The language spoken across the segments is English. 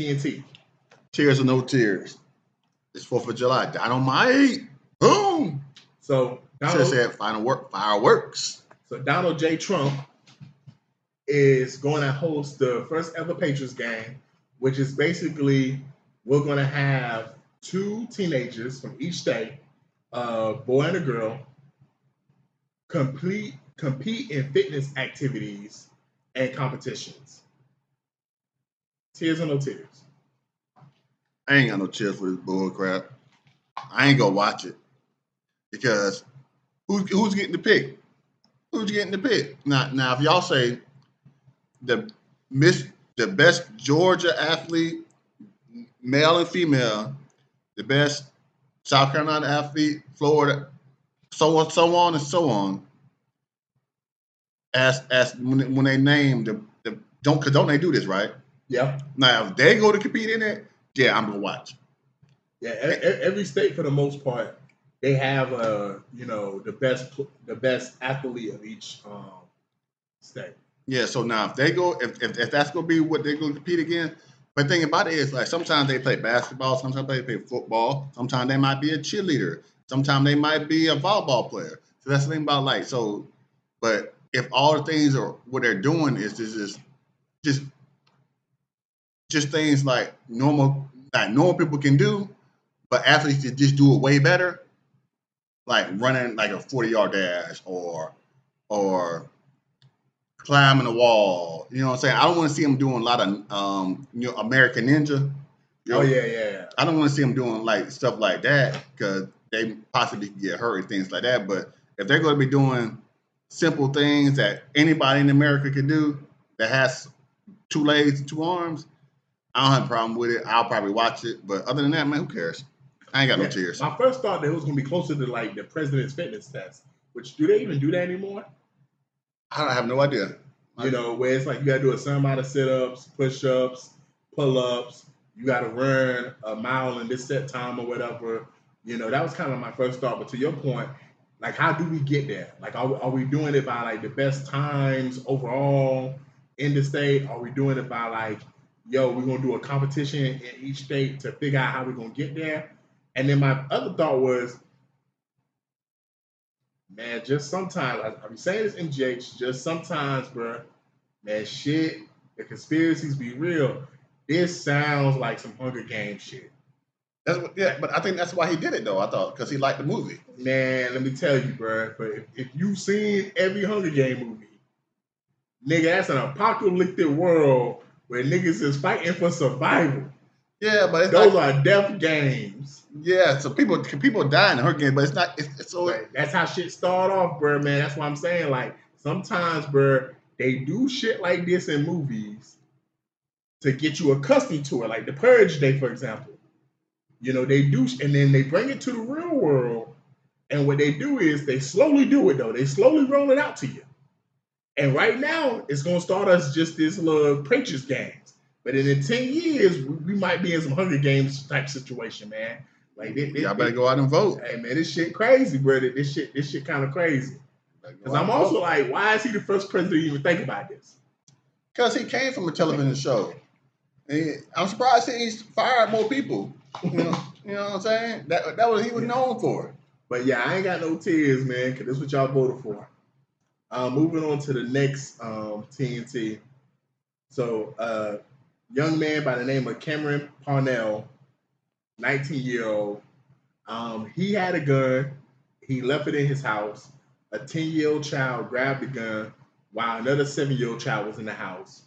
TNT. Tears or no tears. It's 4th of July. Dynamite. Boom. So Should have Donald, said fireworks. so Donald J. Trump is going to host the first ever Patriots game, which is basically we're going to have two teenagers from each state, a boy and a girl, compete in fitness activities and competitions. Tears or no tears? I ain't got no tears for this bull crap. I ain't gonna watch it because who's getting the pick? Who's getting the pick? Now, if y'all say the best Georgia athlete, male and female, the best South Carolina athlete, Florida, so on and so on. As when they name the don't they do this right? Yeah. Now if they go to compete in it, yeah, I'm gonna watch. Yeah, every state for the most part, they have the best athlete of each state. Yeah, so now if they go, if that's gonna be what they're gonna compete against, but the thing about it is like sometimes they play basketball, sometimes they play football, sometimes they might be a cheerleader, sometimes they might be a volleyball player. So that's the thing about like so, but if all the things are what they're doing is just things like normal people can do, but athletes that just do it way better, like running like a 40-yard dash or climbing a wall. You know what I'm saying? I don't want to see them doing a lot of American Ninja. Oh yeah. I don't want to see them doing like stuff like that because they possibly could get hurt and things like that. But if they're going to be doing simple things that anybody in America can do that has 2 legs and 2 arms, I don't have a problem with it. I'll probably watch it. But other than that, man, who cares? I ain't got no tears. My first thought that it was going to be closer to like the president's fitness test, which do they even do that anymore? I have no idea. You know, where it's like you got to do a certain amount of sit-ups, push-ups, pull-ups. You got to run a mile in this set time or whatever. You know, that was kind of my first thought. But to your point, like, how do we get there? Like, are we doing it by like the best times overall in the state? Are we doing it by like, yo, we're gonna do a competition in each state to figure out how we're gonna get there? And then my other thought was, man, just sometimes, I'm saying this MGH, just sometimes, bro, man, shit, the conspiracies be real. This sounds like some Hunger Games shit. But I think that's why he did it, though, I thought, because he liked the movie. Man, let me tell you, bro, but if you've seen every Hunger Game movie, nigga, that's an apocalyptic world where niggas is fighting for survival. Yeah, but it's those are death games. Yeah, so people die in the Hunger Games, but it's not. It's so right. That's how shit start off, bro, man. That's what I'm saying. Like sometimes, bro, they do shit like this in movies to get you accustomed to it. Like the Purge Day, for example. You know, they do, and then they bring it to the real world. And what they do is they slowly do it, though. They slowly roll it out to you. And right now, it's gonna start us just this little Patriots games. But in 10 years, we might be in some Hunger Games type situation, man. Like y'all better go out and vote. Hey man, this shit crazy, bro. This shit kind of crazy. Because I'm also like, why is he the first president to even think about this? Because he came from a television show. And I'm surprised he's fired more people. You know what I'm saying? That was he was known for. But yeah, I ain't got no tears, man. Because that's what y'all voted for. Moving on to the next TNT. So, young man by the name of Cameron Parnell, 19-year-old. He had a gun. He left it in his house. A 10-year-old child grabbed the gun while another 7-year-old child was in the house.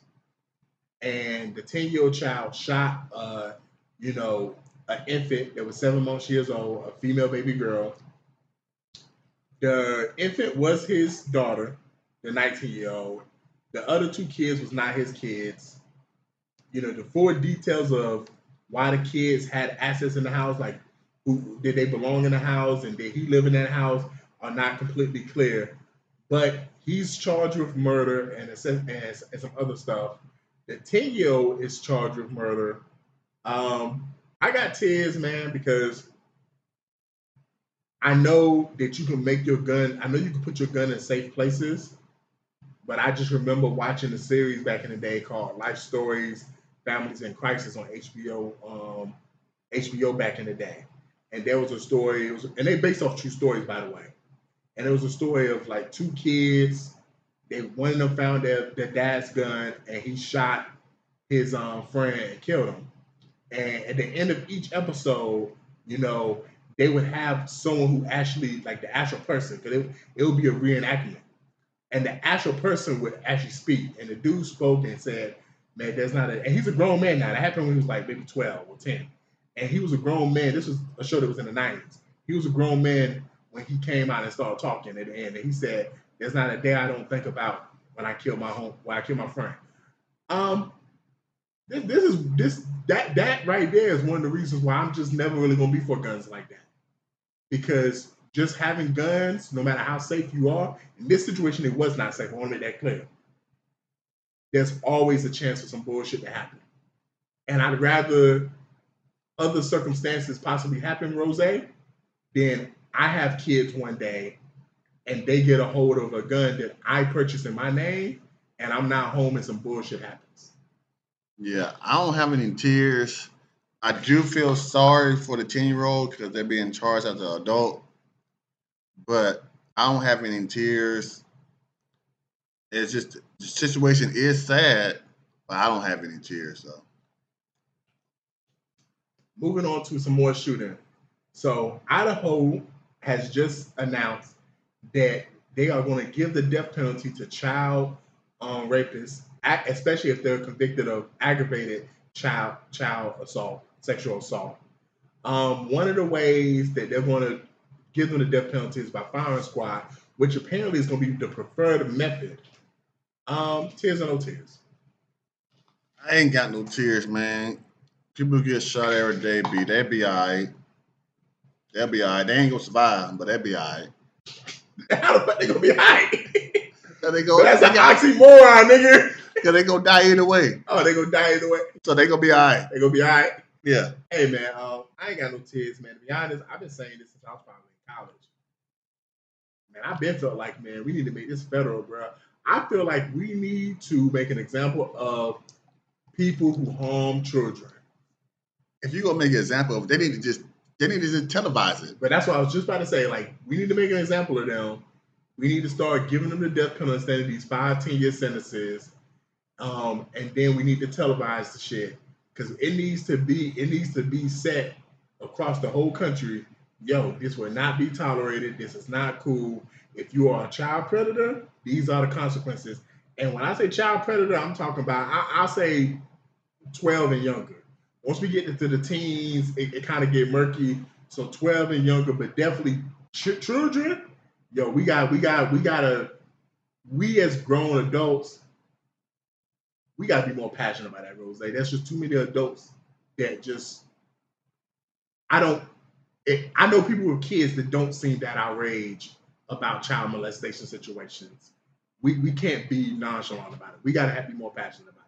And the 10-year-old child shot, an infant that was 7 months years old, a female baby girl. The infant was his daughter, the 19-year-old. The other 2 kids was not his kids. You know, the full details of why the kids had access in the house, like who did they belong in the house and did he live in that house, are not completely clear. But he's charged with murder and some other stuff. The 10-year-old is charged with murder. I got tears, man, because I know that you can make your gun. I know you can put your gun in safe places, but I just remember watching a series back in the day called Life Stories Families in Crisis on HBO back in the day, and there was a story. And they based off true stories, by the way. And it was a story of like two kids. One of them found their dad's gun, and he shot his friend and killed him. And at the end of each episode, you know, they would have someone who actually, like the actual person, because it would be a reenactment. And the actual person would actually speak. And the dude spoke and said, man, there's not a, and he's a grown man now. That happened when he was like maybe 12 or 10. And he was a grown man. This was a show that was in the 90s. He was a grown man when he came out and started talking at the end. And he said, there's not a day I don't think about when I kill when I kill my friend. That right there is one of the reasons why I'm just never really gonna be for guns like that. Because just having guns, no matter how safe you are, in this situation it was not safe. I want to make that clear. There's always a chance for some bullshit to happen. And I'd rather other circumstances possibly happen, Rose, then I have kids one day and they get a hold of a gun that I purchased in my name and I'm not home and some bullshit happens. Yeah, I don't have any tears. I do feel sorry for the 10-year-old because they're being charged as an adult, but I don't have any tears. It's just the situation is sad, but I don't have any tears. So, moving on to some more shooting. So Idaho has just announced that they are going to give the death penalty to child rapists, especially if they're convicted of aggravated child assault, sexual assault. One of the ways that they're going to give them the death penalty is by firing squad, which apparently is going to be the preferred method. Tears or no tears? I ain't got no tears, man. People get shot every day, they'll be all right. They'll be all right. They ain't going to survive, but they'll be all right. How the fuck they going to be all right? That's an oxymoron, nigga. Because they going to die either way. Oh, they going to die either way? So they going to be all right. They going to be all right? Yeah. Hey, man, I ain't got no tears, man. To be honest, I've been saying this since I was probably in college. Man, I've been felt like, man, we need to make this federal, bro. I feel like we need to make an example of people who harm children. If you're going to make an example of it, they need to just televise it. But that's what I was just about to say. Like, we need to make an example of them. We need to start giving them the death penalty instead of these 5-10-year sentences. And then we need to televise the shit. Because it needs to be set across the whole country. Yo, this will not be tolerated. This is not cool. If you are a child predator, these are the consequences. And when I say child predator, I'm talking about, I'll say 12 and younger. Once we get into the teens, it kind of get murky. So 12 and younger, but definitely children. Yo, we as grown adults, we gotta be more passionate about that, Rose. That's just too many adults that just, I know people with kids that don't seem that outraged about child molestation situations. We can't be nonchalant about it. We gotta be more passionate about it.